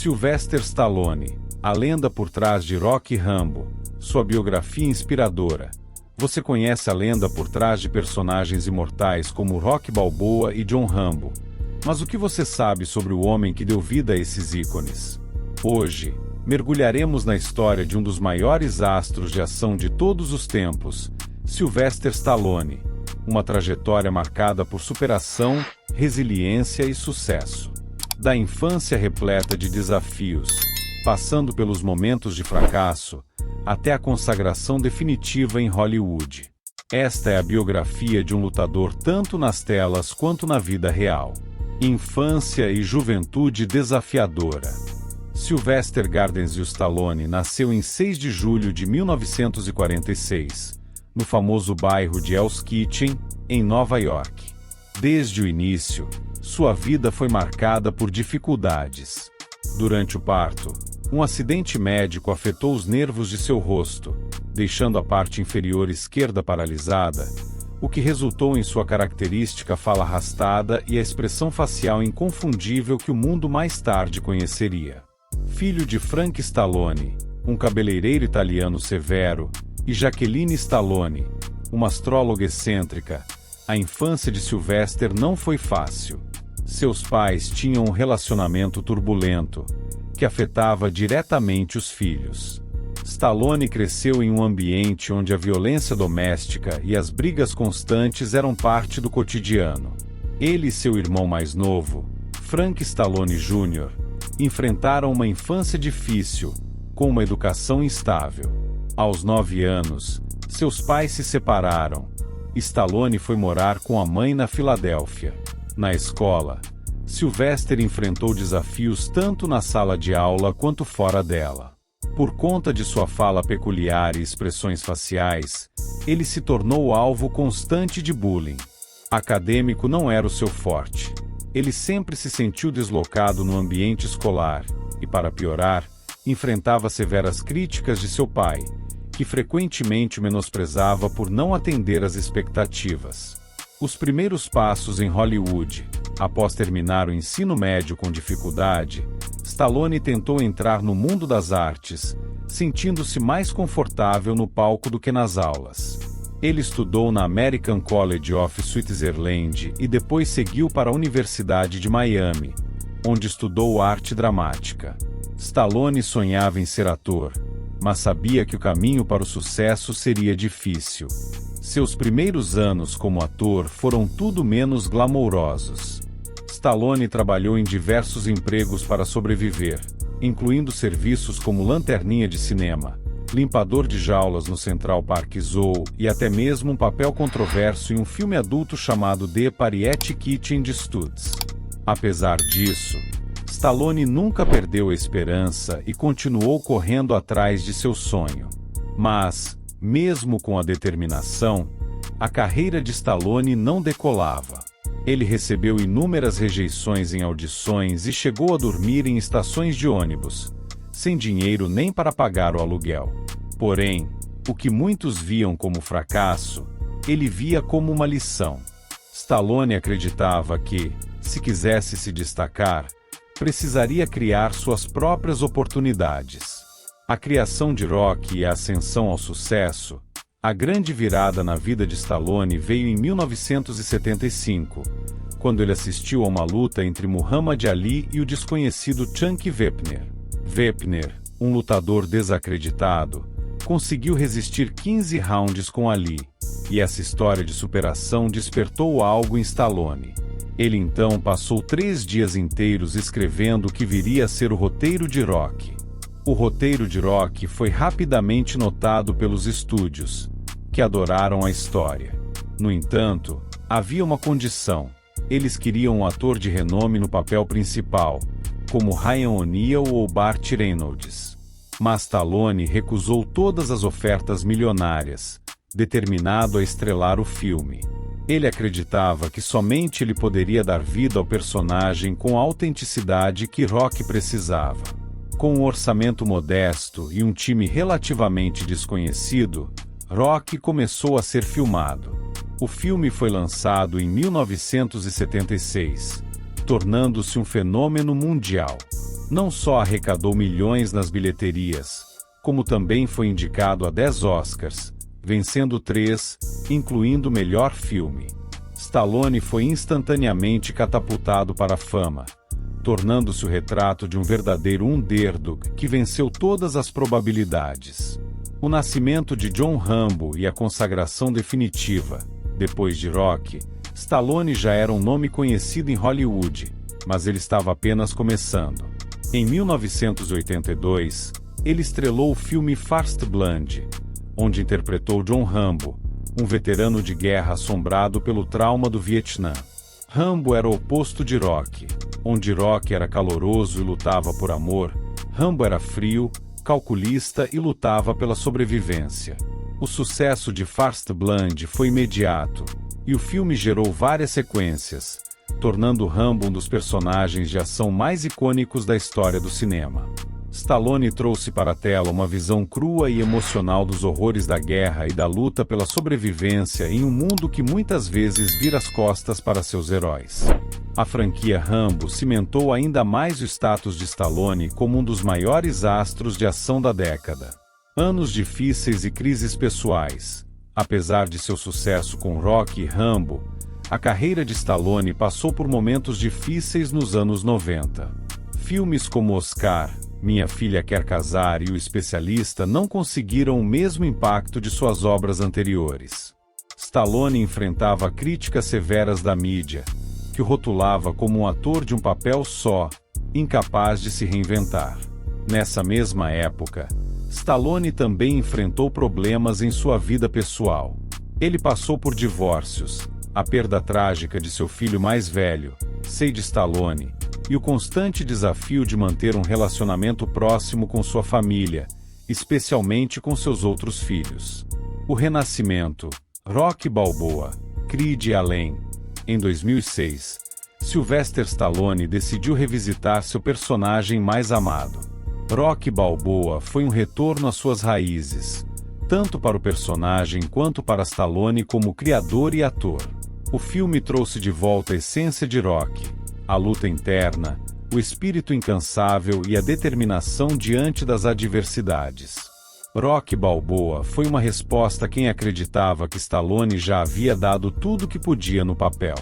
Sylvester Stallone, a lenda por trás de Rocky e Rambo, sua biografia inspiradora. Você conhece a lenda por trás de personagens imortais como Rocky Balboa e John Rambo. Mas o que você sabe sobre o homem que deu vida a esses ícones? Hoje, mergulharemos na história de um dos maiores astros de ação de todos os tempos, Sylvester Stallone. Uma trajetória marcada por superação, resiliência e sucesso. Da infância repleta de desafios, passando pelos momentos de fracasso, até a consagração definitiva em Hollywood. Esta é a biografia de um lutador tanto nas telas quanto na vida real. Infância e juventude desafiadora. Sylvester Gardenzio Stallone nasceu em 6 de julho de 1946, no famoso bairro de Hell's Kitchen, em Nova York. Desde o início, sua vida foi marcada por dificuldades. Durante o parto, um acidente médico afetou os nervos de seu rosto, deixando a parte inferior esquerda paralisada, o que resultou em sua característica fala arrastada e a expressão facial inconfundível que o mundo mais tarde conheceria. Filho de Frank Stallone, um cabeleireiro italiano severo, e Jacqueline Stallone, uma astróloga excêntrica, a infância de Sylvester não foi fácil. Seus pais tinham um relacionamento turbulento, que afetava diretamente os filhos. Stallone cresceu em um ambiente onde a violência doméstica e as brigas constantes eram parte do cotidiano. Ele e seu irmão mais novo, Frank Stallone Jr., enfrentaram uma infância difícil, com uma educação instável. Aos 9 anos, seus pais se separaram. Stallone foi morar com a mãe na Filadélfia. Na escola, Sylvester enfrentou desafios tanto na sala de aula quanto fora dela. Por conta de sua fala peculiar e expressões faciais, ele se tornou alvo constante de bullying. Acadêmico não era o seu forte. Ele sempre se sentiu deslocado no ambiente escolar e, para piorar, enfrentava severas críticas de seu pai, que frequentemente o menosprezava por não atender às expectativas. Os primeiros passos em Hollywood. Após terminar o ensino médio com dificuldade, Stallone tentou entrar no mundo das artes, sentindo-se mais confortável no palco do que nas aulas. Ele estudou na American College of Switzerland e depois seguiu para a Universidade de Miami, onde estudou arte dramática. Stallone sonhava em ser ator, mas sabia que o caminho para o sucesso seria difícil. Seus primeiros anos como ator foram tudo menos glamourosos. Stallone trabalhou em diversos empregos para sobreviver, incluindo serviços como lanterninha de cinema, limpador de jaulas no Central Park Zoo e até mesmo um papel controverso em um filme adulto chamado The Pariette Kitchen de Studs. Apesar disso, Stallone nunca perdeu a esperança e continuou correndo atrás de seu sonho. Mas, mesmo com a determinação, a carreira de Stallone não decolava. Ele recebeu inúmeras rejeições em audições e chegou a dormir em estações de ônibus, sem dinheiro nem para pagar o aluguel. Porém, o que muitos viam como fracasso, ele via como uma lição. Stallone acreditava que, se quisesse se destacar, precisaria criar suas próprias oportunidades. A criação de Rocky e a ascensão ao sucesso. A grande virada na vida de Stallone veio em 1975, quando ele assistiu a uma luta entre Muhammad Ali e o desconhecido Chunky Wepner. Wepner, um lutador desacreditado, conseguiu resistir 15 rounds com Ali, e essa história de superação despertou algo em Stallone. Ele então passou 3 dias inteiros escrevendo o que viria a ser o roteiro de Rocky. O roteiro de Rocky foi rapidamente notado pelos estúdios, que adoraram a história. No entanto, havia uma condição. Eles queriam um ator de renome no papel principal, como Ryan O'Neal ou Burt Reynolds. Mas Stallone recusou todas as ofertas milionárias, determinado a estrelar o filme. Ele acreditava que somente ele poderia dar vida ao personagem com a autenticidade que Rocky precisava. Com um orçamento modesto e um time relativamente desconhecido, Rocky começou a ser filmado. O filme foi lançado em 1976, tornando-se um fenômeno mundial. Não só arrecadou milhões nas bilheterias, como também foi indicado a 10 Oscars, vencendo 3, incluindo melhor filme. Stallone foi instantaneamente catapultado para a fama, tornando-se o retrato de um verdadeiro underdog que venceu todas as probabilidades. O nascimento de John Rambo e a consagração definitiva. Depois de Rocky, Stallone já era um nome conhecido em Hollywood, mas ele estava apenas começando. Em 1982, ele estrelou o filme First Blood, onde interpretou John Rambo, um veterano de guerra assombrado pelo trauma do Vietnã. Rambo era o oposto de Rocky. Onde Rocky era caloroso e lutava por amor, Rambo era frio, calculista e lutava pela sobrevivência. O sucesso de First Blood foi imediato, e o filme gerou várias sequências, tornando Rambo um dos personagens de ação mais icônicos da história do cinema. Stallone trouxe para a tela uma visão crua e emocional dos horrores da guerra e da luta pela sobrevivência em um mundo que muitas vezes vira as costas para seus heróis. A franquia Rambo cimentou ainda mais o status de Stallone como um dos maiores astros de ação da década. Anos difíceis e crises pessoais. Apesar de seu sucesso com Rocky e Rambo, a carreira de Stallone passou por momentos difíceis nos anos 90. Filmes como Oscar, Minha Filha Quer Casar e O Especialista não conseguiram o mesmo impacto de suas obras anteriores. Stallone enfrentava críticas severas da mídia, que o rotulava como um ator de um papel só, incapaz de se reinventar. Nessa mesma época, Stallone também enfrentou problemas em sua vida pessoal. Ele passou por divórcios, a perda trágica de seu filho mais velho, Sage Stallone, e o constante desafio de manter um relacionamento próximo com sua família, especialmente com seus outros filhos. O renascimento, Rocky Balboa, Creed e além. Em 2006, Sylvester Stallone decidiu revisitar seu personagem mais amado. Rocky Balboa foi um retorno às suas raízes, tanto para o personagem quanto para Stallone como criador e ator. O filme trouxe de volta a essência de Rocky, a luta interna, o espírito incansável e a determinação diante das adversidades. Rocky Balboa foi uma resposta a quem acreditava que Stallone já havia dado tudo o que podia no papel.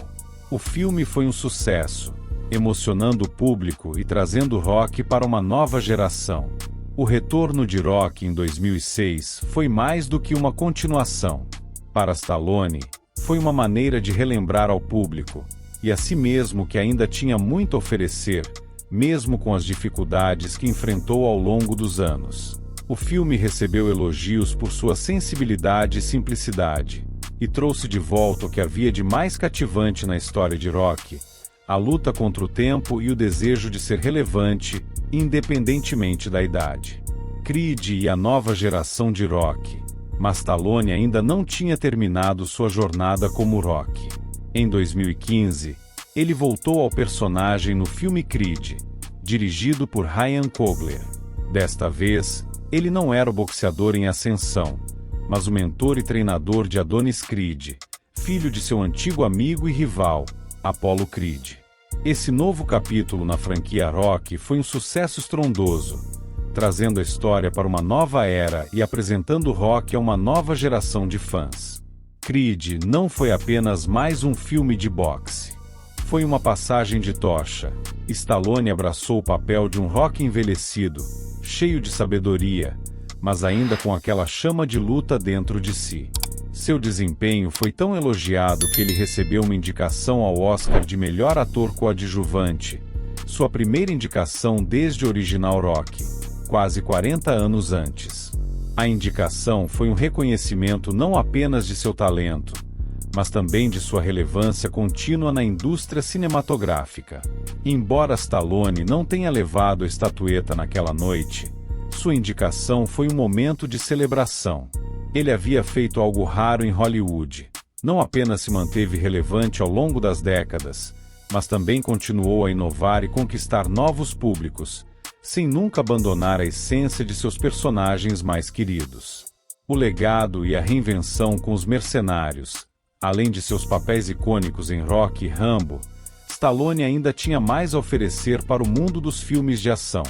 O filme foi um sucesso, emocionando o público e trazendo Rocky para uma nova geração. O retorno de Rocky em 2006 foi mais do que uma continuação. Para Stallone, foi uma maneira de relembrar ao público, e a si mesmo que ainda tinha muito a oferecer, mesmo com as dificuldades que enfrentou ao longo dos anos. O filme recebeu elogios por sua sensibilidade e simplicidade, e trouxe de volta o que havia de mais cativante na história de Rocky, a luta contra o tempo e o desejo de ser relevante, independentemente da idade. Creed e a nova geração de Rocky, mas Stallone ainda não tinha terminado sua jornada como Rocky. Em 2015, ele voltou ao personagem no filme Creed, dirigido por Ryan Coogler. Desta vez, ele não era o boxeador em ascensão, mas o mentor e treinador de Adonis Creed, filho de seu antigo amigo e rival, Apollo Creed. Esse novo capítulo na franquia Rocky foi um sucesso estrondoso, trazendo a história para uma nova era e apresentando Rocky a uma nova geração de fãs. Creed não foi apenas mais um filme de boxe. Foi uma passagem de tocha. Stallone abraçou o papel de um Rocky envelhecido, cheio de sabedoria, mas ainda com aquela chama de luta dentro de si. Seu desempenho foi tão elogiado que ele recebeu uma indicação ao Oscar de melhor ator coadjuvante, sua primeira indicação desde o original Rocky, quase 40 anos antes. A indicação foi um reconhecimento não apenas de seu talento, mas também de sua relevância contínua na indústria cinematográfica. Embora Stallone não tenha levado a estatueta naquela noite, sua indicação foi um momento de celebração. Ele havia feito algo raro em Hollywood. Não apenas se manteve relevante ao longo das décadas, mas também continuou a inovar e conquistar novos públicos, sem nunca abandonar a essência de seus personagens mais queridos. O legado e a reinvenção com os Mercenários, além de seus papéis icônicos em Rocky e Rambo, Stallone ainda tinha mais a oferecer para o mundo dos filmes de ação.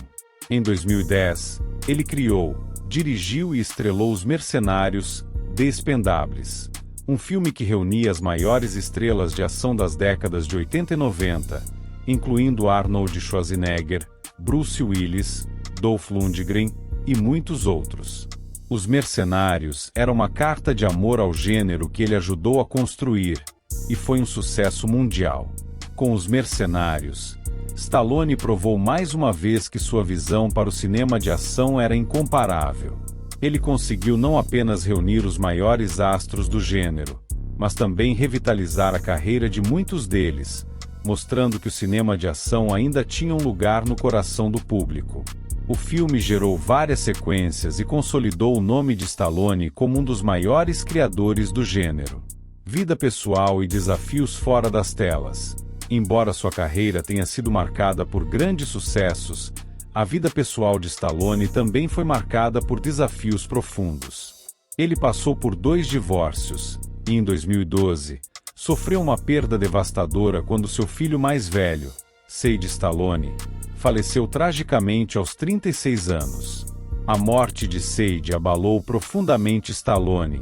Em 2010, ele criou, dirigiu e estrelou Os Mercenários, The Expendables, um filme que reunia as maiores estrelas de ação das décadas de 80 e 90, incluindo Arnold Schwarzenegger, Bruce Willis, Dolph Lundgren e muitos outros. Os Mercenários era uma carta de amor ao gênero que ele ajudou a construir, e foi um sucesso mundial. Com Os Mercenários, Stallone provou mais uma vez que sua visão para o cinema de ação era incomparável. Ele conseguiu não apenas reunir os maiores astros do gênero, mas também revitalizar a carreira de muitos deles, mostrando que o cinema de ação ainda tinha um lugar no coração do público. O filme gerou várias sequências e consolidou o nome de Stallone como um dos maiores criadores do gênero. Vida pessoal e desafios fora das telas. Embora sua carreira tenha sido marcada por grandes sucessos, a vida pessoal de Stallone também foi marcada por desafios profundos. Ele passou por 2 divórcios, e em 2012, sofreu uma perda devastadora quando seu filho mais velho, Sage Stallone, faleceu tragicamente aos 36 anos. A morte de Sage abalou profundamente Stallone,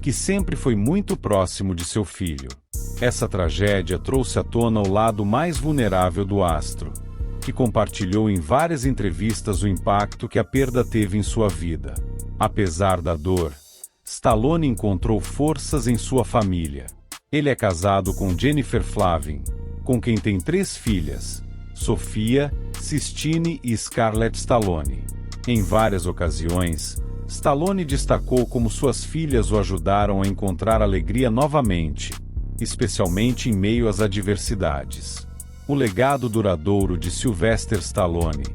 que sempre foi muito próximo de seu filho. Essa tragédia trouxe à tona o lado mais vulnerável do astro, que compartilhou em várias entrevistas o impacto que a perda teve em sua vida. Apesar da dor, Stallone encontrou forças em sua família. Ele é casado com Jennifer Flavin, com quem tem 3 filhas, Sofia, Sistine e Scarlett Stallone. Em várias ocasiões, Stallone destacou como suas filhas o ajudaram a encontrar alegria novamente, especialmente em meio às adversidades. O legado duradouro de Sylvester Stallone.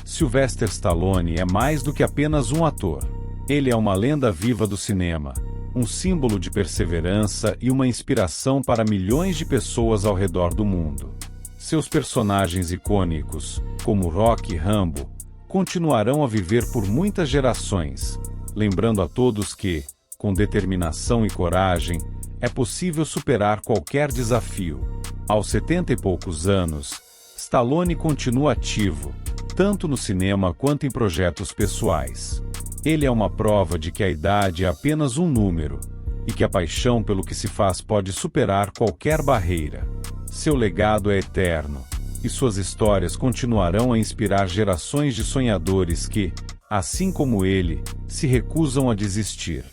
Sylvester Stallone é mais do que apenas um ator. Ele é uma lenda viva do cinema, um símbolo de perseverança e uma inspiração para milhões de pessoas ao redor do mundo. Seus personagens icônicos, como Rocky e Rambo, continuarão a viver por muitas gerações, lembrando a todos que, com determinação e coragem, é possível superar qualquer desafio. Aos 70 e poucos anos, Stallone continua ativo, tanto no cinema quanto em projetos pessoais. Ele é uma prova de que a idade é apenas um número, e que a paixão pelo que se faz pode superar qualquer barreira. Seu legado é eterno, e suas histórias continuarão a inspirar gerações de sonhadores que, assim como ele, se recusam a desistir.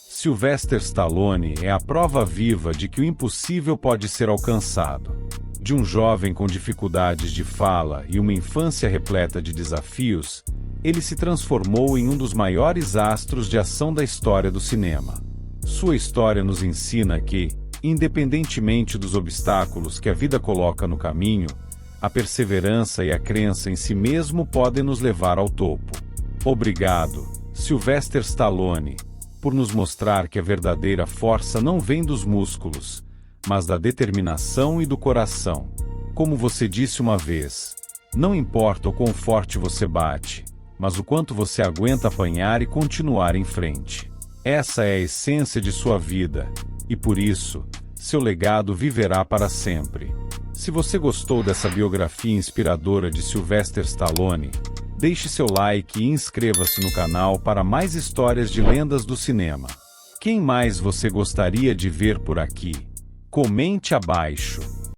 Sylvester Stallone é a prova viva de que o impossível pode ser alcançado. De um jovem com dificuldades de fala e uma infância repleta de desafios, ele se transformou em um dos maiores astros de ação da história do cinema. Sua história nos ensina que, independentemente dos obstáculos que a vida coloca no caminho, a perseverança e a crença em si mesmo podem nos levar ao topo. Obrigado, Sylvester Stallone, por nos mostrar que a verdadeira força não vem dos músculos, mas da determinação e do coração. Como você disse uma vez, não importa o quão forte você bate, mas o quanto você aguenta apanhar e continuar em frente. Essa é a essência de sua vida, e por isso, seu legado viverá para sempre. Se você gostou dessa biografia inspiradora de Sylvester Stallone, deixe seu like e inscreva-se no canal para mais histórias de lendas do cinema. Quem mais você gostaria de ver por aqui? Comente abaixo.